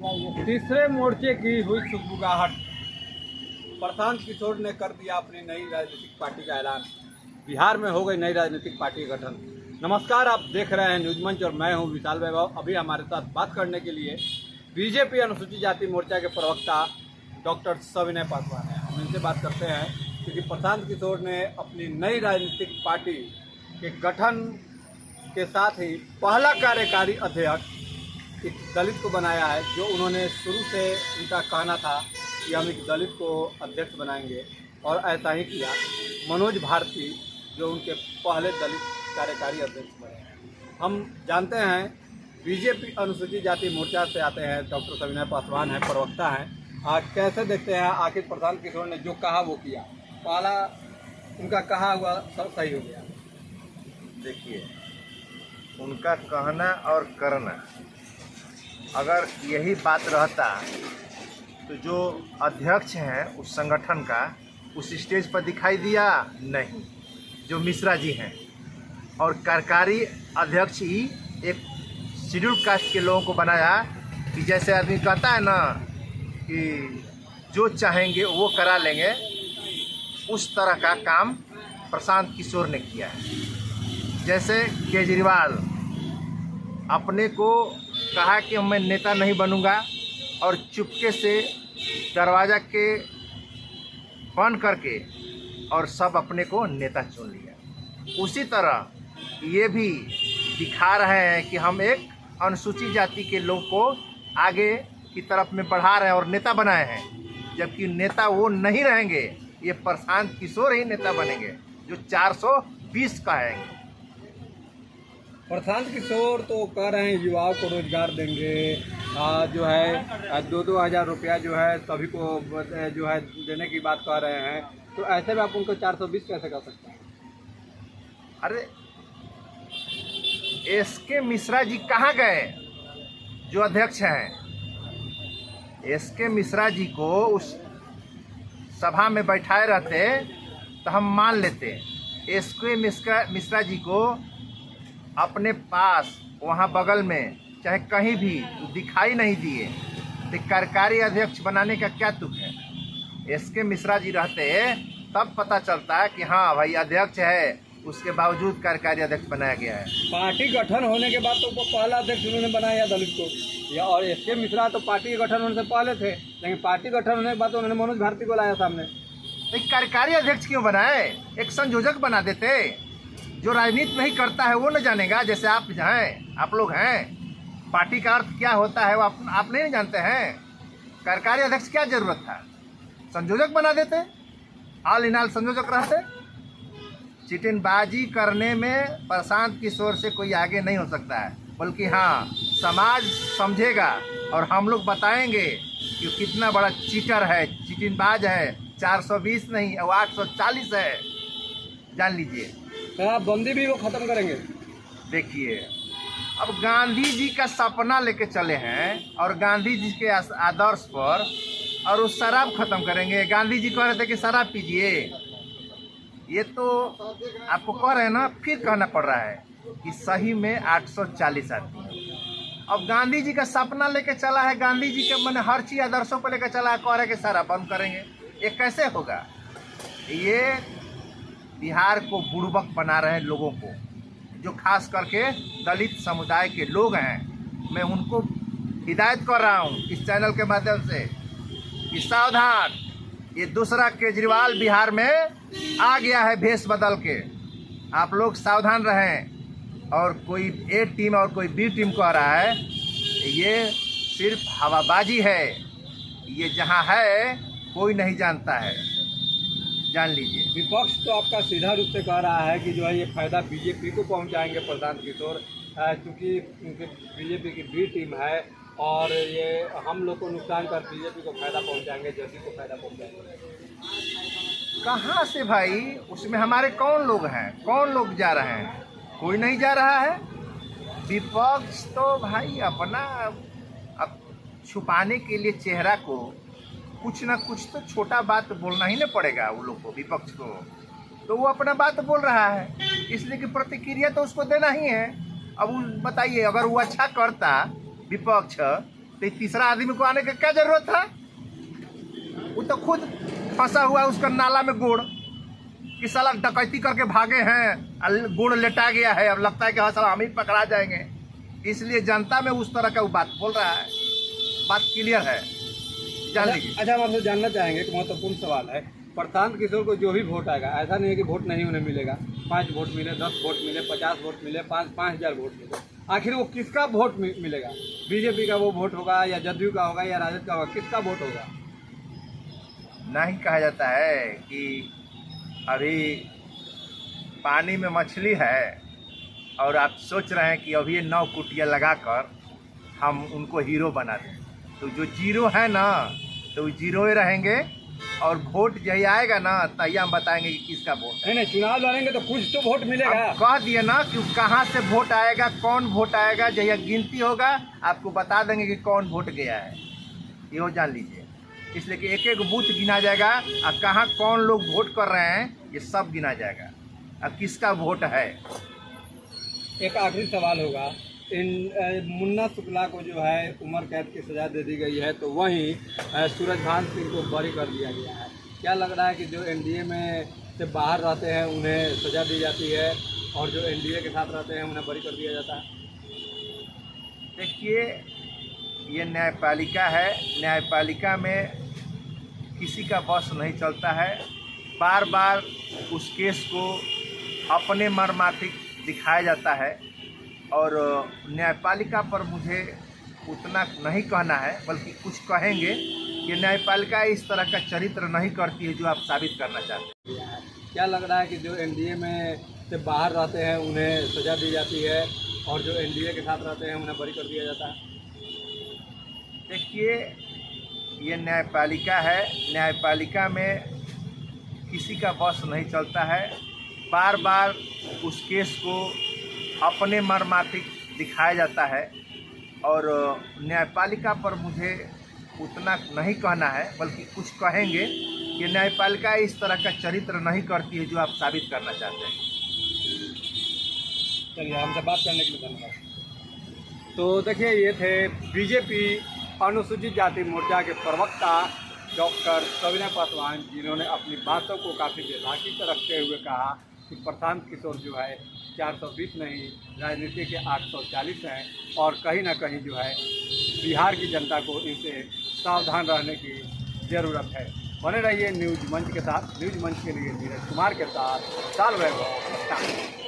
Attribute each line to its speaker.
Speaker 1: तीसरे मोर्चे की हुई सुगबुगाहट। प्रशांत किशोर ने कर दिया अपनी नई राजनीतिक पार्टी का ऐलान। बिहार में हो गई नई राजनीतिक पार्टी का गठन। नमस्कार, आप देख रहे हैं न्यूज मंच और मैं हूं विशाल वैभव। अभी हमारे साथ बात करने के लिए बीजेपी अनुसूचित जाति मोर्चा के प्रवक्ता डॉक्टर सविनय पासवान हैं। हम इनसे बात करते हैं क्योंकि प्रशांत किशोर ने अपनी नई राजनीतिक पार्टी के गठन के साथ ही पहला कार्यकारी अध्यक्ष एक दलित को बनाया है। जो उन्होंने शुरू से उनका कहना था कि हम एक दलित को अध्यक्ष बनाएंगे और ऐसा ही किया। मनोज भारती जो उनके पहले दलित कार्यकारी अध्यक्ष बने हैं। हम जानते हैं बीजेपी अनुसूचित जाति मोर्चा से आते हैं, डॉक्टर सविनय पासवान हैं, प्रवक्ता हैं। आज कैसे देखते हैं आखिर प्रशांत किशोर ने जो कहा वो किया, पहला उनका कहा हुआ सब सही हो गया?
Speaker 2: देखिए, उनका कहना और करना अगर यही बात रहता तो जो अध्यक्ष हैं उस संगठन का उस स्टेज पर दिखाई दिया नहीं, जो मिश्रा जी हैं। और कार्यकारी अध्यक्ष ही एक शेड्यूल कास्ट के लोगों को बनाया कि जैसे आदमी कहता है ना कि जो चाहेंगे वो करा लेंगे, उस तरह का काम प्रशांत किशोर ने किया है। जैसे केजरीवाल अपने को कहा कि मैं नेता नहीं बनूंगा और चुपके से दरवाज़ा के बंद करके और सब अपने को नेता चुन लिया। उसी तरह ये भी दिखा रहे हैं कि हम एक अनुसूचित जाति के लोग को आगे की तरफ में बढ़ा रहे हैं और नेता बनाए हैं, जबकि नेता वो नहीं रहेंगे। ये प्रशांत किशोर ही नेता बनेंगे जो 420 का है।
Speaker 1: प्रशांत किशोर तो कह रहे हैं युवाओं को रोजगार देंगे, जो है 2-2 हज़ार रुपया जो है सभी को जो है देने की बात कह रहे हैं। तो ऐसे में आप उनको 420 कैसे कर सकते हैं?
Speaker 2: अरे एसके मिश्रा जी कहाँ गए जो अध्यक्ष हैं? एसके मिश्रा जी को उस सभा में बैठाए रहते तो हम मान लेते। एसके मिश्रा जी को अपने पास वहाँ बगल में चाहे कहीं भी दिखाई नहीं दिए तो कार्यकारी अध्यक्ष बनाने का क्या तुक है? एसके मिश्रा जी रहते तब पता चलता है कि हाँ भाई अध्यक्ष है, उसके बावजूद कार्यकारी अध्यक्ष बनाया गया है।
Speaker 1: पार्टी गठन होने के बाद तो पहला अध्यक्ष उन्होंने बनाया दलित को, या और एसके मिश्रा तो पार्टी के गठन होने से पहले थे, लेकिन पार्टी गठन होने के बाद तो उन्होंने मनोज भारती को लाया सामने।
Speaker 2: एक कार्यकारी अध्यक्ष क्यों बनाए? एक संयोजक बना देते। जो राजनीति नहीं करता है वो न जानेगा। जैसे आप हैं, आप लोग हैं, पार्टी का अर्थ क्या होता है वो आप नहीं जानते हैं। कार्यकारी अध्यक्ष क्या जरूरत था? संयोजक बना देते, ऑल इन ऑल संयोजक रहते। चिटिनबाजी करने में प्रशांत किशोर से कोई आगे नहीं हो सकता है, बल्कि हाँ समाज समझेगा और हम लोग बताएंगे कि कितना बड़ा चीटर है, चिटिनबाज है। 420 नहीं, वो 840 है, जान लीजिए।
Speaker 1: शराबबंदी भी वो खत्म करेंगे।
Speaker 2: देखिए, अब गांधी जी का सपना लेके चले हैं और गांधी जी के आदर्श पर, और उस शराब खत्म करेंगे। गांधी जी कह रहे थे कि शराब पीजिए, ये तो आपको कह रहे हैं ना, फिर कहना पड़ रहा है कि सही में 840 आदमी है। अब गांधी जी का सपना लेके चला है, गांधी जी के मैंने हर चीज आदर्शों को लेकर चला है, कह रहे कि शराब बंद करेंगे। ये कैसे होगा? ये बिहार को बुड़बक बना रहे हैं लोगों को, जो खास करके दलित समुदाय के लोग हैं। मैं उनको हिदायत कर रहा हूँ इस चैनल के माध्यम से कि सावधान, ये दूसरा केजरीवाल बिहार में आ गया है भेष बदल के। आप लोग सावधान रहें। और कोई ए टीम और कोई बी टीम कह रहा है, ये सिर्फ हवाबाजी है। ये जहाँ है कोई नहीं जानता है, जान लीजिए।
Speaker 1: विपक्ष तो आपका सीधा रूप से कह रहा है कि जो है ये फायदा बीजेपी को पहुंचाएंगे प्रशांत किशोर, क्योंकि बीजेपी की बी टीम है और ये हम लोग को नुकसान कर बीजेपी को फायदा पहुंचाएंगे, जेपी को फायदा पहुंचाएंगे।
Speaker 2: कहाँ से भाई? उसमें हमारे कौन लोग हैं? कौन लोग जा रहे हैं? कोई नहीं जा रहा है। विपक्ष तो भाई अपना छुपाने के लिए चेहरा को कुछ ना कुछ तो छोटा बात बोलना ही ना पड़ेगा वो लोग को, विपक्ष को। तो वो अपना बात बोल रहा है, इसलिए कि प्रतिक्रिया तो उसको देना ही है। अब बताइए, अगर वो अच्छा करता विपक्ष तो तीसरा आदमी को आने की क्या जरूरत था? वो तो खुद फंसा हुआ उसका नाला में गोड़ कि साला डकैती करके भागे हैं, गोड़ लेटा गया है, अब लगता है कि हाँ साला हम ही पकड़ा जाएंगे। इसलिए जनता में उस तरह का वो बात बोल रहा है। बात क्लियर है, जान लीजिए।
Speaker 1: अच्छा, हम आपसे जानना चाहेंगे, एक महत्वपूर्ण सवाल है। प्रशांत किशोर को जो भी वोट आएगा, ऐसा नहीं है कि वोट नहीं उन्हें मिलेगा। 5 वोट मिले, 10 वोट मिले, 50 वोट मिले, 5,000 वोट मिले, आखिर वो किसका वोट मिलेगा? बीजेपी का वो वोट होगा या जदयू का होगा या राजद का होगा? किसका वोट होगा?
Speaker 2: नहीं कहा जाता है कि अभी पानी में मछली है और आप सोच रहे हैं कि अभी ये 9 कुटिया लगाकर हम उनको हीरो बना दें, तो जो जीरो है ना तो वो जीरो ही रहेंगे। और वोट यही आएगा ना तभी हम बताएंगे कि किसका वोट है।
Speaker 1: नहीं, चुनाव लड़ेंगे तो कुछ तो वोट मिलेगा।
Speaker 2: अब कह दिए ना कि कहाँ से वोट आएगा, कौन वोट आएगा, जहिया गिनती होगा आपको बता देंगे कि कौन वोट गया है, ये जान लीजिए। इसलिए कि एक एक बूथ गिना जाएगा और कहाँ कौन लोग वोट कर रहे हैं ये सब गिना जाएगा, अब किसका वोट है।
Speaker 1: एक आखिरी सवाल होगा, इन मुन्ना शुक्ला को जो है उम्र कैद की सज़ा दे दी गई है, तो वहीं सूरजभान सिंह को बरी कर दिया गया है। क्या लग रहा है कि जो एनडीए में से बाहर रहते हैं उन्हें सज़ा दी जाती है और जो एनडीए के साथ रहते हैं उन्हें बरी कर दिया जाता है?
Speaker 2: देखिए, ये न्यायपालिका है, न्यायपालिका में किसी का बस नहीं चलता है। बार बार उस केस को अपने मर्मार्थिक दिखाया जाता है और न्यायपालिका पर मुझे उतना नहीं कहना है, बल्कि कुछ कहेंगे कि न्यायपालिका इस तरह का चरित्र नहीं करती है जो आप साबित करना चाहते हैं।
Speaker 1: क्या लग रहा है कि जो एनडीए में से बाहर रहते हैं उन्हें सज़ा दी जाती है और जो एनडीए के साथ रहते हैं उन्हें बरी कर दिया जाता है?
Speaker 2: देखिए, ये न्यायपालिका है, न्यायपालिका में किसी का बस नहीं चलता है। बार बार उस केस को अपने मर्मार्थिक दिखाया जाता है और न्यायपालिका पर मुझे उतना नहीं कहना है, बल्कि कुछ कहेंगे कि न्यायपालिका इस तरह का चरित्र नहीं करती है जो आप साबित करना चाहते हैं।
Speaker 1: चलिए, हमसे बात करने के लिए धन्यवाद। तो देखिए, ये थे बीजेपी अनुसूचित जाति मोर्चा के प्रवक्ता डॉक्टर सविनय पासवान, जिन्होंने अपनी बातों को काफ़ी बेबाकी से रखते हुए कहा कि प्रशांत किशोर जो है 420 नहीं, राजनीति के 840 हैं और कहीं ना कहीं जो है बिहार की जनता को इनसे सावधान रहने की ज़रूरत है। बने रहिए न्यूज़ मंच के साथ। न्यूज़ मंच के लिए नीरज कुमार के साथ साल वैभव।